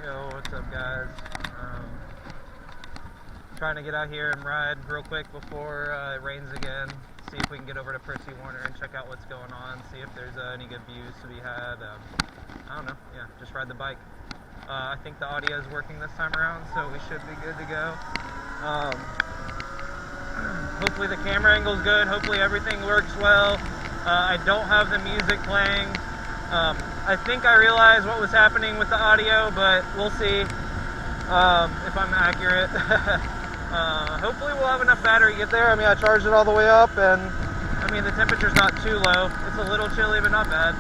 Yo, what's up, guys? Trying to get out here and ride real quick before it rains again. See if we can get over to Percy and check out what's going on. See if there's any good views to be had. I don't know. Yeah, just ride the bike. I think the audio is working this time around, so we should be good to go. Hopefully the camera angle's good. Hopefully everything works well. I don't have the music playing. I think I realized what was happening with the audio, but we'll see if I'm accurate. Hopefully we'll have enough battery to get there. I mean, I charged it all the way up, and I mean, the temperature's not too low. It's a little chilly, but not bad.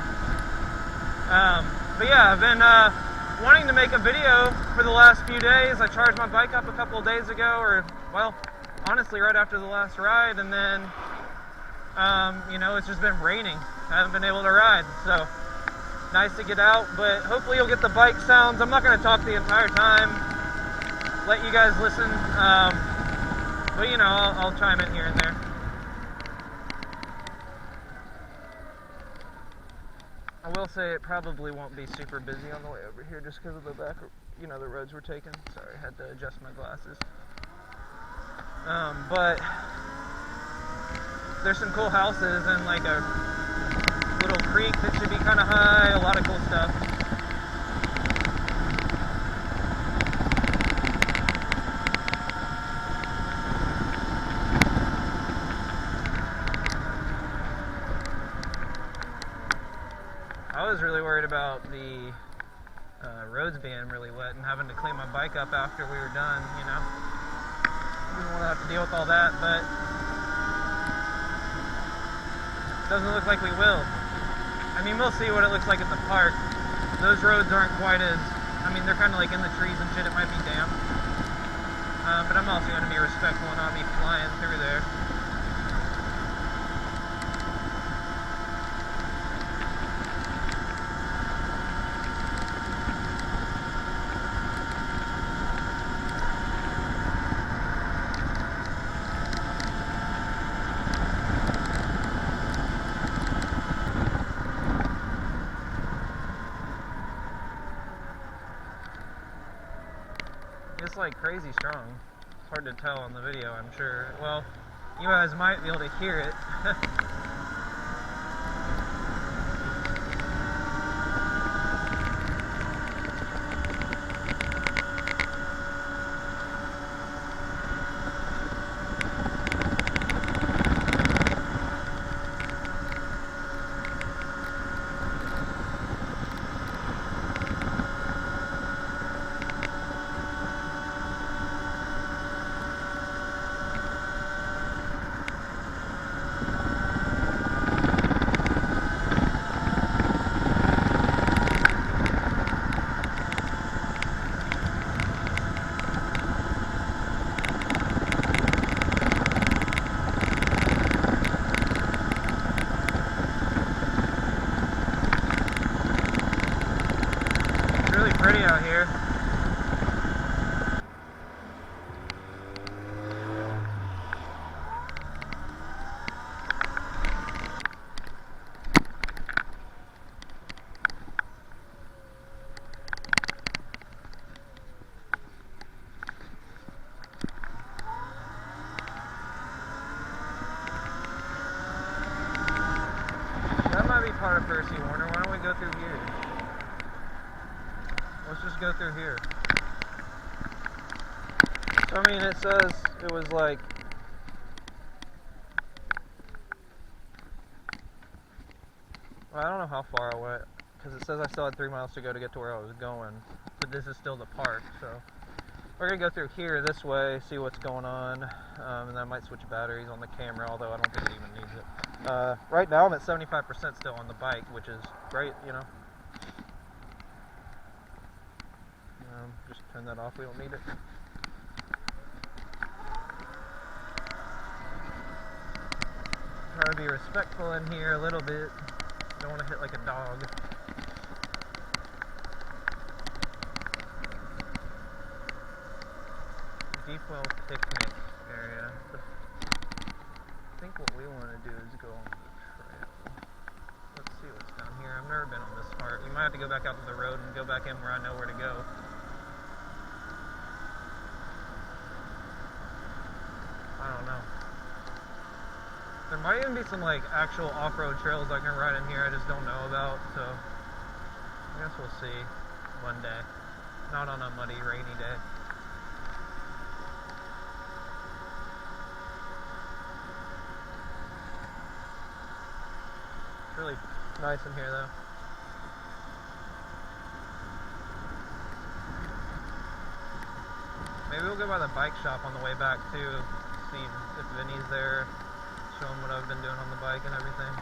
But yeah, I've been wanting to make a video for the last few days. I charged my bike up a couple of days ago, or, well, honestly, right after the last ride, and then, you know, it's just been raining. I haven't been able to ride, so nice to get out, but hopefully you'll get the bike sounds. I'm not going to talk the entire time, let you guys listen, but, you know, I'll chime in here and there. I will say it probably won't be super busy on the way over here just because of the back, you know, the roads we're taking. Sorry, I had to adjust my glasses. But there's some cool houses and like a little creek that should be kind of high, a lot of cool stuff. I was really worried about the roads being really wet and having to clean my bike up after we were done, you know. Didn't want to have to deal with all that, but doesn't look like we will. I mean, we'll see what it looks like in the park. Those roads aren't quite as, I mean, they're kind of like in the trees and shit. It might be damp. But I'm also going to be respectful and not be flying through there. It's like crazy strong. It's hard to tell on the video, I'm sure. Well, you guys might be able to hear it. Pretty out here. That might be part of Percy Warner. Why don't we go through here? Let's just go through here. So, I mean, it says it was like, well, I don't know how far I went, because it says I still had 3 miles to go to get to where I was going, but this is still the park, so we're going to go through here this way, see what's going on, and then I might switch batteries on the camera, although I don't think it even needs it. Right now I'm at 75% still on the bike, which is great, you know. Just turn that off, we don't need it. Try to be respectful in here a little bit. Don't want to hit like a dog. Deep well picnic area. I think what we want to do is go on the trail. Let's see what's down here. I've never been on this part. We might have to go back out to the road and go back in where I know where to go. I don't know. There might even be some like actual off-road trails I can ride in here I just don't know about, so I guess we'll see one day. Not on a muddy, rainy day. It's really nice in here though. Maybe we'll go by the bike shop on the way back too, see if Vinny's there, show him what I've been doing on the bike and everything.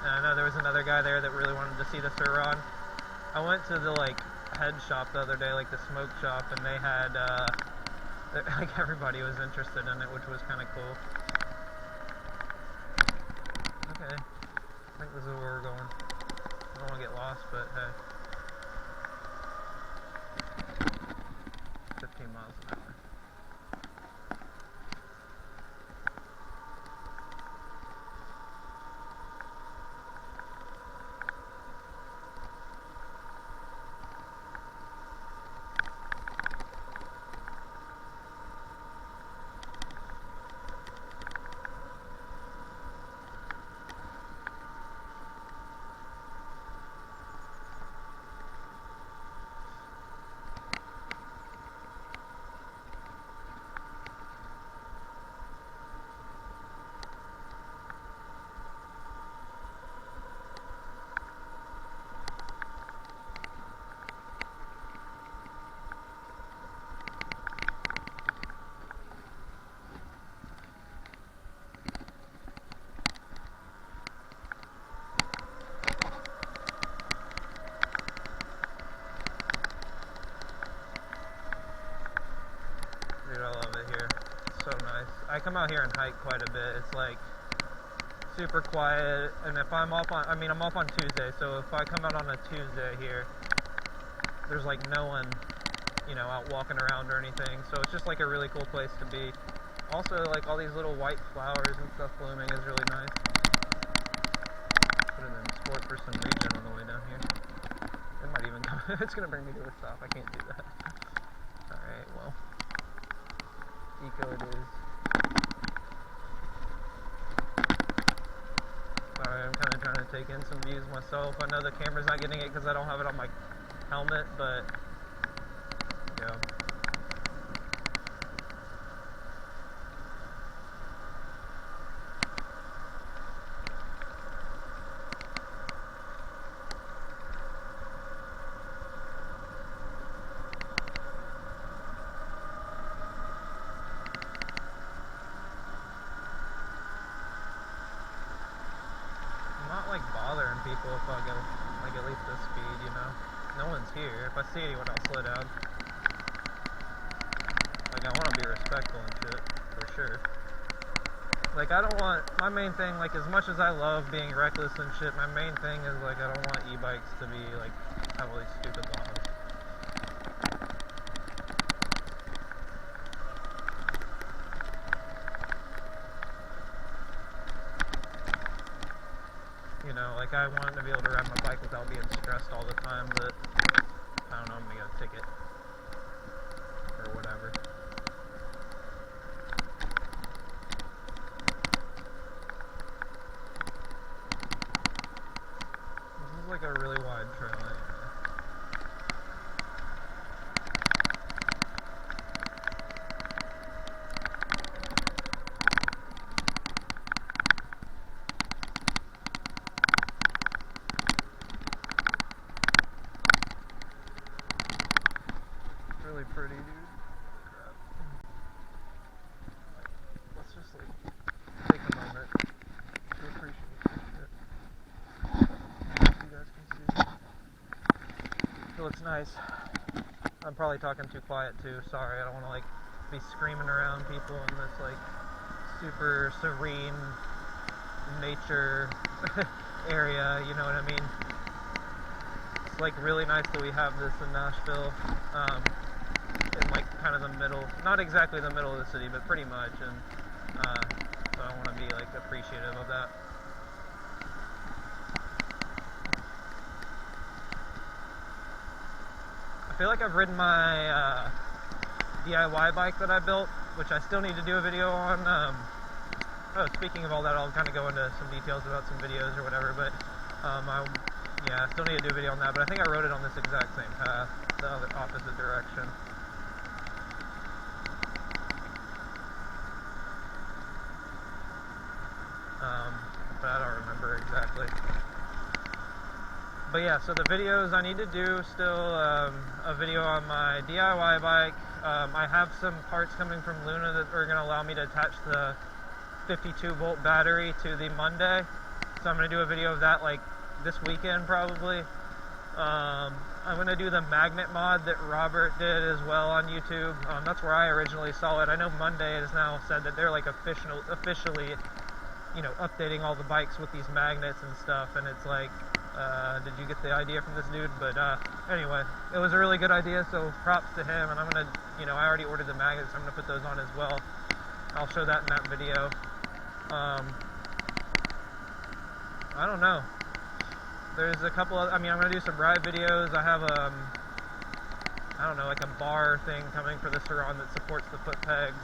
And I know there was another guy there that really wanted to see the Sur-Ron. I went to the like head shop the other day, like the smoke shop, and they had like everybody was interested in it, which was kind of cool. Okay, I think this is where we're going. I don't want to get lost, but hey. 15 miles an hour. Dude, I love it here. It's so nice. I come out here and hike quite a bit. It's like super quiet, and if I'm off on, I'm off on Tuesday, so if I come out on a Tuesday here, there's like no one, you know, out walking around or anything, so it's just like a really cool place to be. Also, like all these little white flowers and stuff blooming is really nice. Put it in sport for some regen on the way down here. It might even come, it's gonna bring me to a stop. I can't do that. Alright, well. Eco it is. Sorry, I'm kind of trying to take in some views myself. I know the camera's not getting it because I don't have it on my helmet, but yeah. Like bothering people if I go like at least this speed, you know. No one's here. If I see anyone, I'll slow down. Like I want to be respectful and shit, for sure. Like I don't want, my main thing, like as much as I love being reckless and shit, my main thing is like I don't want e-bikes to be like have all these stupid laws. You know, like I want to be able to ride my bike without being stressed all the time that, I don't know, I'm going to get a ticket or whatever. This is like a really wide trail anyway. Really pretty, dude. Crap. Let's just like take a moment to appreciate this shit. You guys can see. It looks nice. I'm probably talking too quiet too. Sorry, I don't want to like be screaming around people in this like super serene nature area. You know what I mean? It's like really nice that we have this in Nashville. In like kind of the middle, not exactly the middle of the city, but pretty much, and so I want to be like appreciative of that. I feel like I've ridden my DIY bike that I built which I still need to do a video on. Oh, speaking of all that, I'll kind of go into some details about some videos or whatever, but I still need to do a video on that, but I think I rode it on this exact same path, the other opposite direction. But I don't remember exactly. But yeah, so the videos I need to do still, a video on my DIY bike. I have some parts coming from Luna that are going to allow me to attach the 52 volt battery to the Monday. So I'm going to do a video of that like this weekend probably. I'm going to do the magnet mod that Robert did as well on YouTube. That's where I originally saw it. I know Monday has now said that they're like officially, you know, updating all the bikes with these magnets and stuff, and it's like, did you get the idea from this dude? But anyway, it was a really good idea, so props to him. And I'm gonna, you know, I already ordered the magnets, I'm gonna put those on as well. I'll show that in that video. I don't know. There's a couple of, I mean, I'm gonna do some ride videos. I have I don't know, like a bar thing coming for the Saran that supports the foot pegs.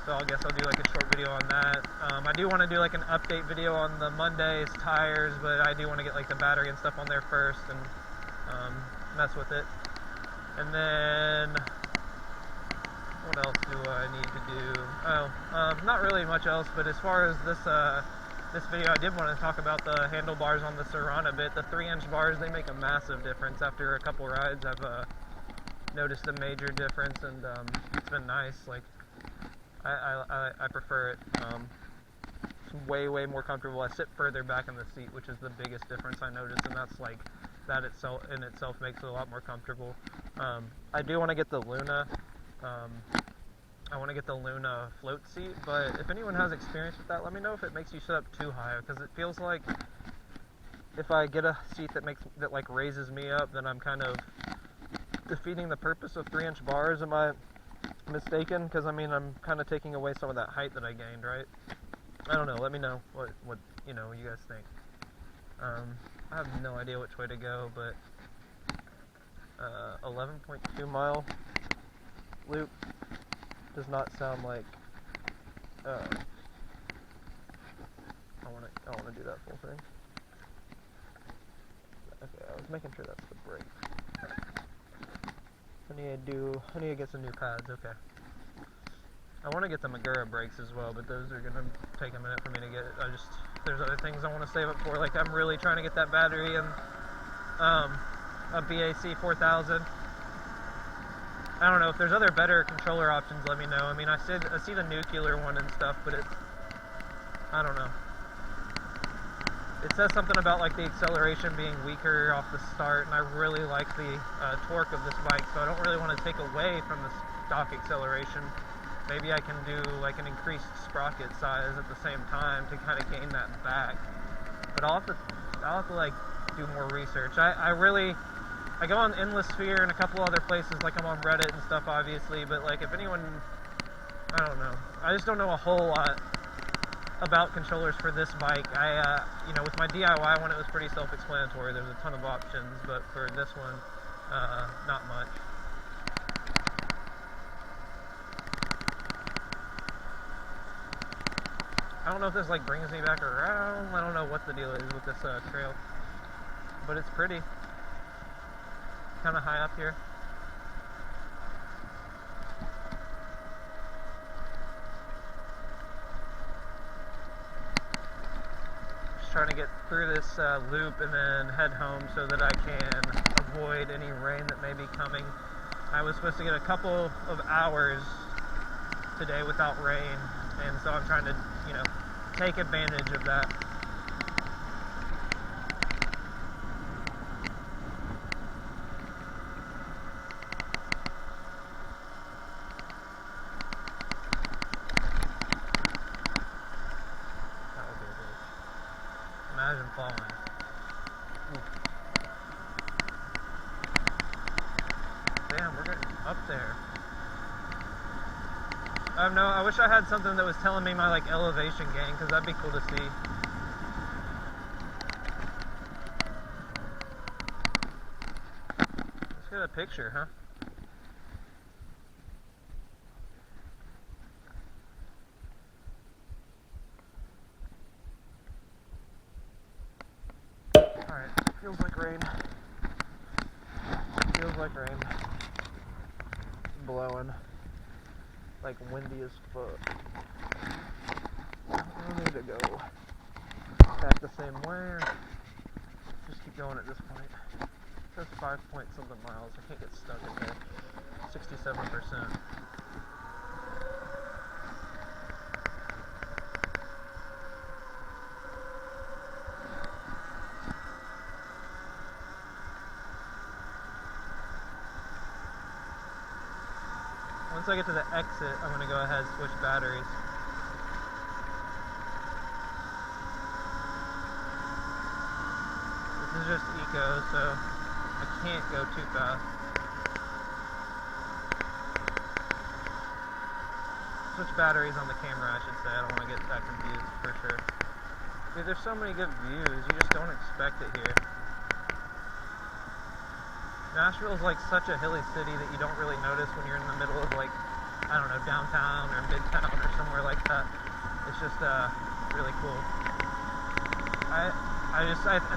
So I guess I'll do like a short video on that. I do want to do like an update video on the Monday's tires, but I do want to get like the battery and stuff on there first and mess with it. And then what else do I need to do? Oh, not really much else, but as far as this video, I did want to talk about the handlebars on the Saran a bit. The 3-inch bars, they make a massive difference. After a couple rides, I've noticed a major difference, and it's been nice. Like, I prefer it. It's way more comfortable. I sit further back in the seat, which is the biggest difference I noticed, and that's like, that itself makes it a lot more comfortable. I do want to get the Luna. I want to get the Luna float seat, but if anyone has experience with that, let me know if it makes you sit up too high, because it feels like if I get a seat that like raises me up, then I'm kind of defeating the purpose of 3-inch bars. Am I mistaken? Because I mean, I'm kind of taking away some of that height that I gained, right? I don't know. Let me know what you guys think. I have no idea which way to go, but 11.2 mile loop does not sound like I want to do that full thing. Okay, I was making sure that's the brake. I need to get some new pads. Okay. I want to get the Magura brakes as well, but those are gonna take a minute for me to get. There's other things I want to save up for. Like, I'm really trying to get that battery and a BAC 4000. I don't know if there's other better controller options. Let me know. I mean, I see the nuclear one and stuff, but I don't know. It says something about like the acceleration being weaker off the start, and I really like the torque of this bike, so I don't really want to take away from the stock acceleration. Maybe I can do like an increased sprocket size at the same time to kind of gain that back. But I'll have to like do more research. I go on Endless Sphere and a couple other places, like I'm on Reddit and stuff, obviously. But like, if anyone, I don't know. I just don't know a whole lot about controllers for this bike. You know, with my DIY one, it was pretty self-explanatory. There's a ton of options, but for this one, not much. I don't know if this like brings me back around. I don't know what the deal is with this trail, but it's pretty. Kind of high up here. Trying to get through this loop and then head home so that I can avoid any rain that may be coming. I was supposed to get a couple of hours today without rain, and so I'm trying to, you know, take advantage of that. Imagine falling. Ooh. Damn, we're getting up there. I wish I had something that was telling me my like elevation gain, because that'd be cool to see. Let's get a picture, huh? Feels like rain. Feels like rain. Blowing. Like windy as fuck. I need to go back the same way or just keep going at this point. It says 5 point something miles. I can't get stuck in here. 67%. Once I get to the exit, I'm going to go ahead and switch batteries. This is just eco, so I can't go too fast. Switch batteries on the camera, I should say. I don't want to get that confused, for sure. Dude, there's so many good views. You just don't expect it here. Nashville's like such a hilly city that you don't really notice when you're in the middle of like, I don't know, downtown or midtown or somewhere like that. It's just really cool. I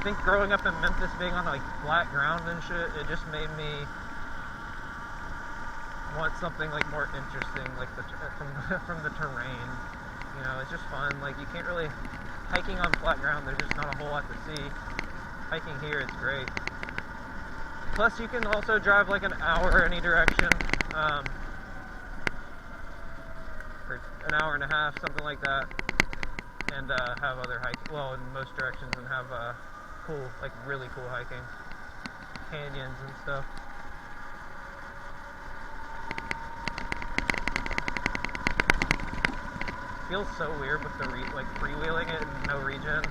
think growing up in Memphis, being on like flat ground and shit, it just made me want something like more interesting, like from the terrain. You know, it's just fun. Like you can't really hiking on flat ground. There's just not a whole lot to see. Hiking here, it's great. Plus, you can also drive like an hour any direction, or an hour and a half, something like that, and have other hiking. Well, in most directions, and have cool, like really cool hiking, canyons and stuff. Feels so weird with the like freewheeling it and no regen.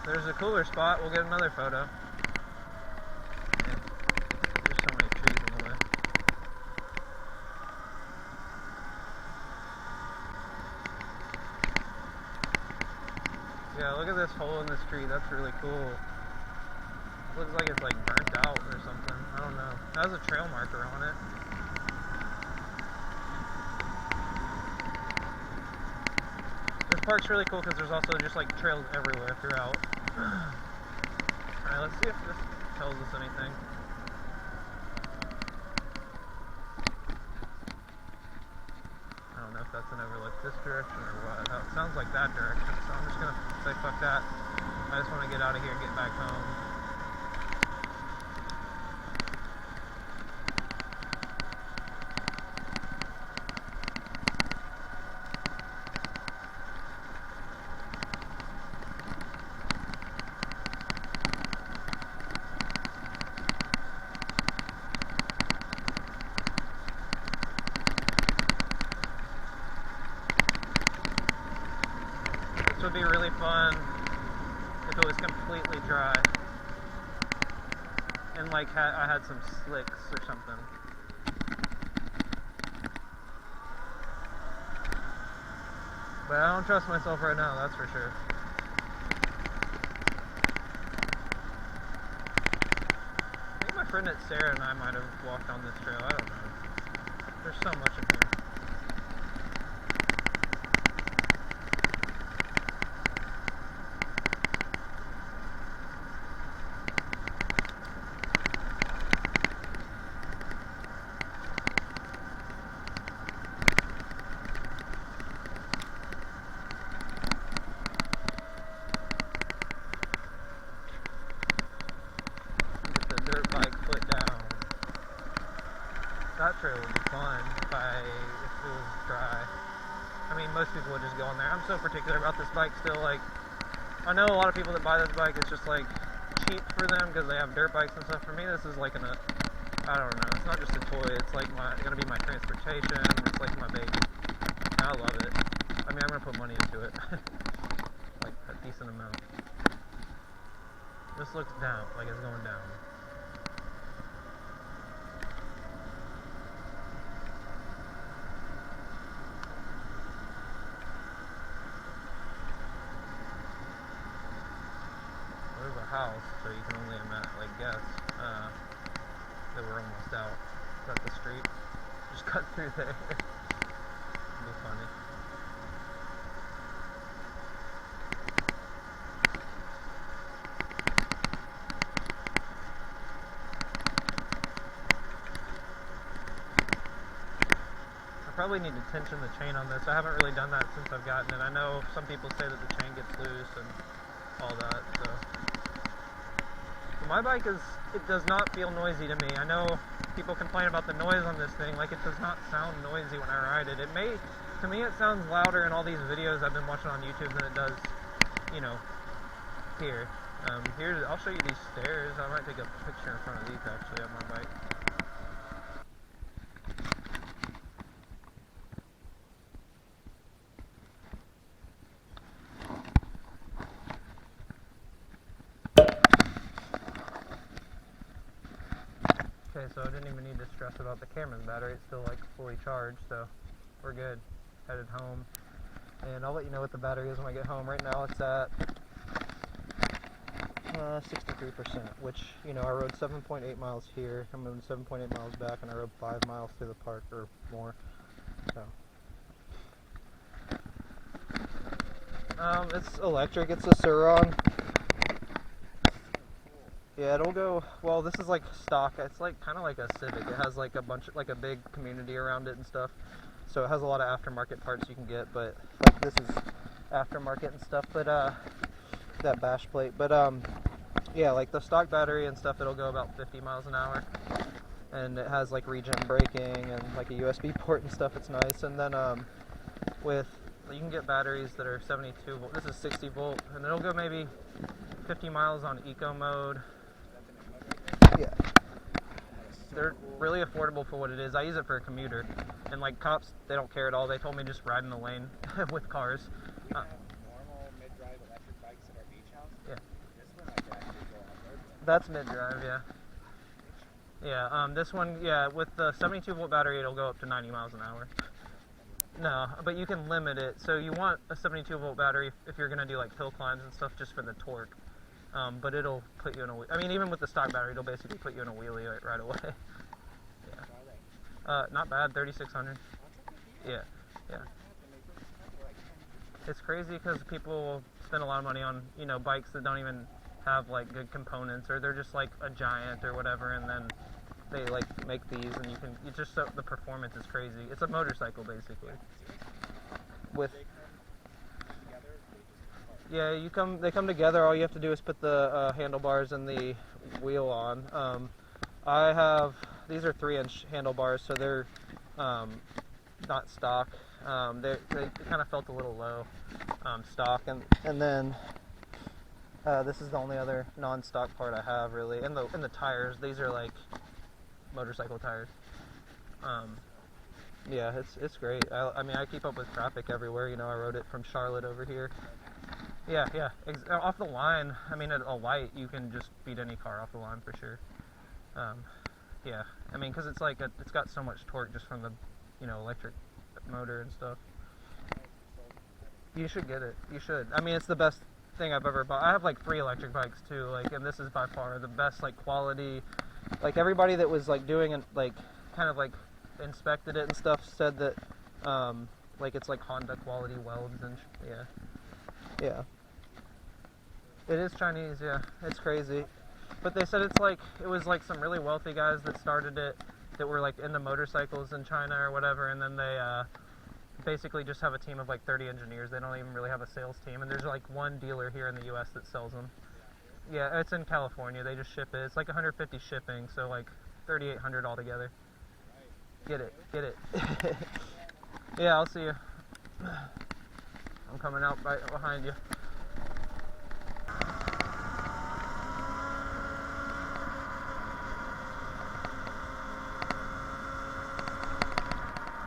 There's a cooler spot. We'll get another photo. Yeah. There's so many trees in the way. Yeah, look at this hole in this tree. That's really cool. Looks like it's like burnt out or something. I don't know. It has a trail marker on it. This park's really cool because there's also just like trails everywhere throughout. Alright, let's see if this tells us anything. I don't know if that's an overlook this direction or what. It sounds like that direction, so I'm just gonna say fuck that. I just want to get out of here and get back home. Would be really fun if it was completely dry and like I had some slicks or something. But I don't trust myself right now, that's for sure. I think my friend at Sarah and I might have walked on this trail, I don't know. There's so much in here. That trail would be fun if it was dry. I mean, most people would just go on there. I'm so particular about this bike still. Like, I know a lot of people that buy this bike, it's just like cheap for them because they have dirt bikes and stuff. For me, this is like I don't know. It's not just a toy. It's like gonna be my transportation. It's like my baby. And I love it. I mean, I'm gonna put money into it, like a decent amount. This looks down, like it's going down. house, so you can only guess that we're almost out. Is that the street? Just cut through there. It'd be funny. I probably need to tension the chain on this. I haven't really done that since I've gotten it. I know some people say that the chain gets loose and all that, so. But my bike it does not feel noisy to me. I know people complain about the noise on this thing, like it does not sound noisy when I ride it. To me it sounds louder in all these videos I've been watching on YouTube than it does, you know, here. I'll show you these stairs. I might take a picture in front of these actually on my bike. Okay, so I didn't even need to stress about the camera's battery. It's still like fully charged, so we're good. Headed home, and I'll let you know what the battery is when I get home. Right now it's at 63%, which, you know, I rode 7.8 miles here. I'm moving 7.8 miles back, and I rode 5 miles through the park or more. So it's electric. It's a Suron. Yeah, it'll go, well, this is like stock. It's like kind of like a Civic. It has like a big community around it and stuff. So it has a lot of aftermarket parts you can get, but like this is aftermarket and stuff, but that bash plate. But yeah, like the stock battery and stuff, it'll go about 50 miles an hour. And it has like regen braking and like a USB port and stuff. It's nice. And then you can get batteries that are 72 volt. This is 60 volt, and it'll go maybe 50 miles on eco mode. Yeah, they're really affordable for what it is. I use it for a commuter, and like cops, they don't care at all. They told me just ride in the lane with cars. Normal mid-drive electric bikes at our beach house. Yeah. This one I can actually go on-road. That's mid-drive, yeah. Yeah, this one, yeah, with the 72 volt battery, it'll go up to 90 miles an hour. No, but you can limit it. So you want a 72 volt battery if you're gonna do like hill climbs and stuff, just for the torque. But it'll put you in I mean, even with the stock battery, it'll basically put you in a wheelie right away. Yeah. Not bad, 3,600. Yeah, yeah. It's crazy because people spend a lot of money on, you know, bikes that don't even have like good components, or they're just like a Giant or whatever, and then they like make these, and the performance is crazy. It's a motorcycle basically. With yeah, they come together. All you have to do is put the handlebars and the wheel on. These are 3-inch handlebars, so they're not stock. They kind of felt a little low stock, and then this is the only other non-stock part I have really. And the tires, these are like motorcycle tires. Yeah, it's great. I mean, I keep up with traffic everywhere. You know, I rode it from Charlotte over here. Yeah, yeah. Off the line, I mean, at a light, you can just beat any car off the line for sure. Yeah, I mean, because it's got so much torque just from the, you know, electric motor and stuff. You should get it. You should. I mean, it's the best thing I've ever bought. I have like 3 electric bikes too, like, and this is by far the best, like, quality. Like, everybody that was like doing it, like, kind of like inspected it and stuff, said that like it's like Honda quality welds and yeah. Yeah. It is Chinese, yeah. It's crazy. But they said it was like some really wealthy guys that started it, that were like into motorcycles in China or whatever, and then they basically just have a team of like 30 engineers. They don't even really have a sales team, and there's like one dealer here in the US that sells them. Yeah, it's in California. They just ship it. It's like 150 shipping, so like 3,800 altogether. Get it. Yeah, I'll see you. I'm coming out right behind you.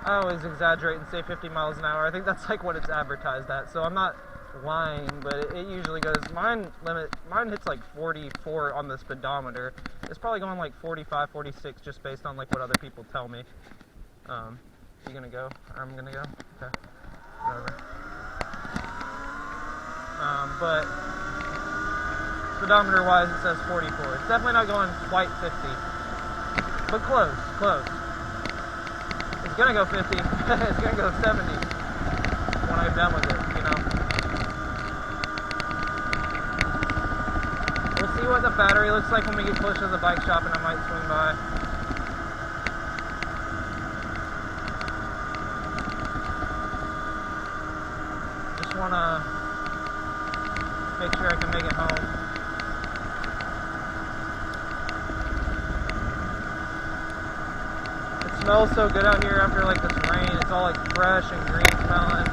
I always exaggerate and say 50 miles an hour. I think that's like what it's advertised at, so I'm not lying, but it usually goes, mine hits like 44 on the speedometer. It's probably going like 45, 46 just based on like what other people tell me. You gonna go? I'm gonna go? Okay. Whatever. But Speedometer wise it says 44. It's definitely not going quite 50. But close, close. It's gonna go 50. It's gonna go 70 when I'm done with it, you know. We'll see what the battery looks like when we get closer to the bike shop, and I might swing by. Just wanna make sure I can make it home. It smells so good out here after like this rain. It's all like fresh and green smelling.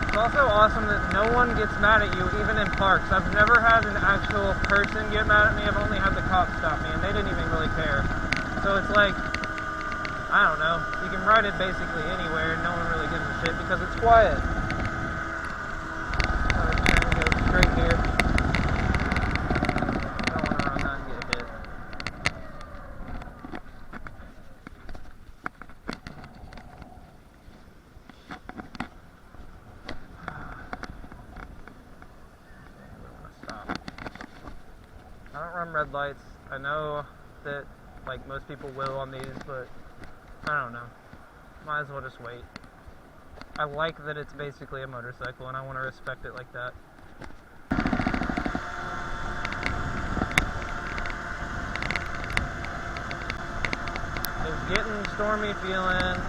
It's also awesome that no one gets mad at you, even in parks. I've never had an actual person get mad at me. I've only had the cops stop me, and they didn't even really care. So it's like, I don't know, you can ride it basically anywhere, and no one really gives a shit because it's quiet. I'm trying to go straight here. I don't want to run that and get hit. I don't run red lights. I know that like most people will on these, but I don't know. Might as well just wait. I like that it's basically a motorcycle, and I want to respect it like that. It's getting stormy feeling.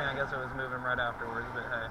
I guess it was moving right afterwards, but hey.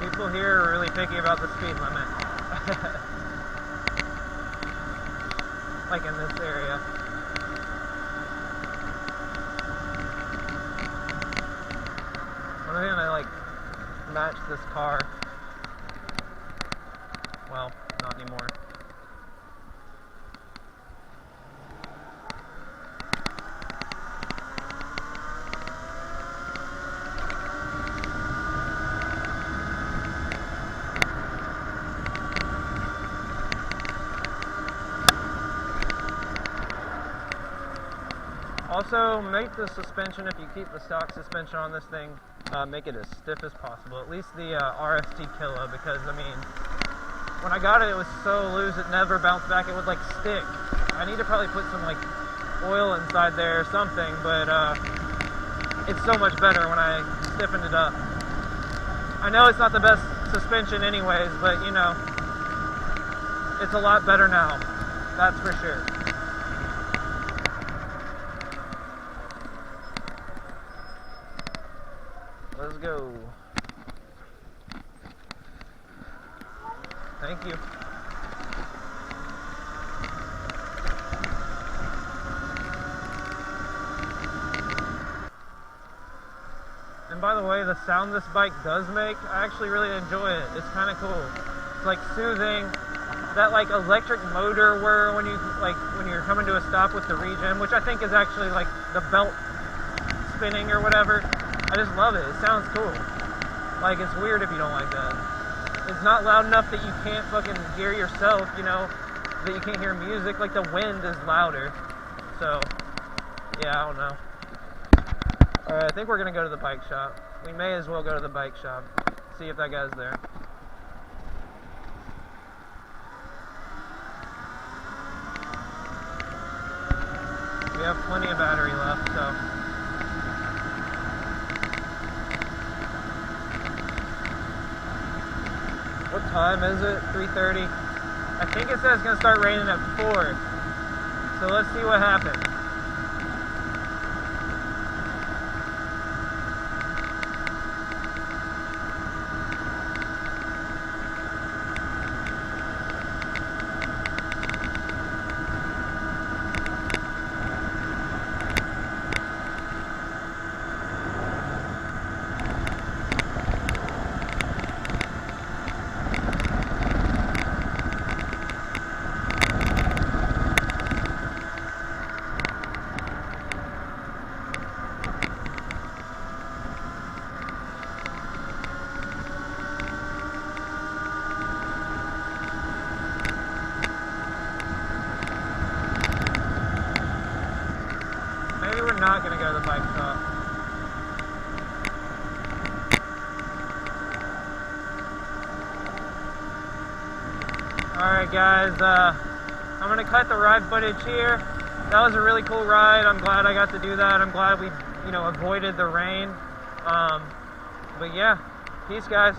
People here are really picky about the speed limit. Like in this area. I'm gonna like match this car. Well, not anymore. Also, make the suspension, if you keep the stock suspension on this thing, make it as stiff as possible. At least the RST Killa, because I mean, when I got it, it was so loose it never bounced back. It would like stick. I need to probably put some like oil inside there or something, but it's so much better when I stiffen it up. I know it's not the best suspension anyways, but you know, it's a lot better now. That's for sure. Let's go. Thank you. And by the way, the sound this bike does make, I actually really enjoy it. It's kind of cool. It's like soothing. That like electric motor whir when you're coming to a stop with the regen, which I think is actually like the belt spinning or whatever. I just love it. It sounds cool. Like, it's weird if you don't like that. It's not loud enough that you can't fucking hear yourself, you know, that you can't hear music. Like, the wind is louder. So, yeah, I don't know. Alright, I think we're gonna go to the bike shop. We may as well go to the bike shop. See if that guy's there. We have plenty of battery left, so. What time is it? 3:30? I think it says it's gonna start raining at 4. So let's see what happens. Not gonna go to the bike shop. Alright guys, I'm gonna cut the ride footage here. That was a really cool ride. I'm glad I got to do that. I'm glad we, you know, avoided the rain. But yeah, peace guys.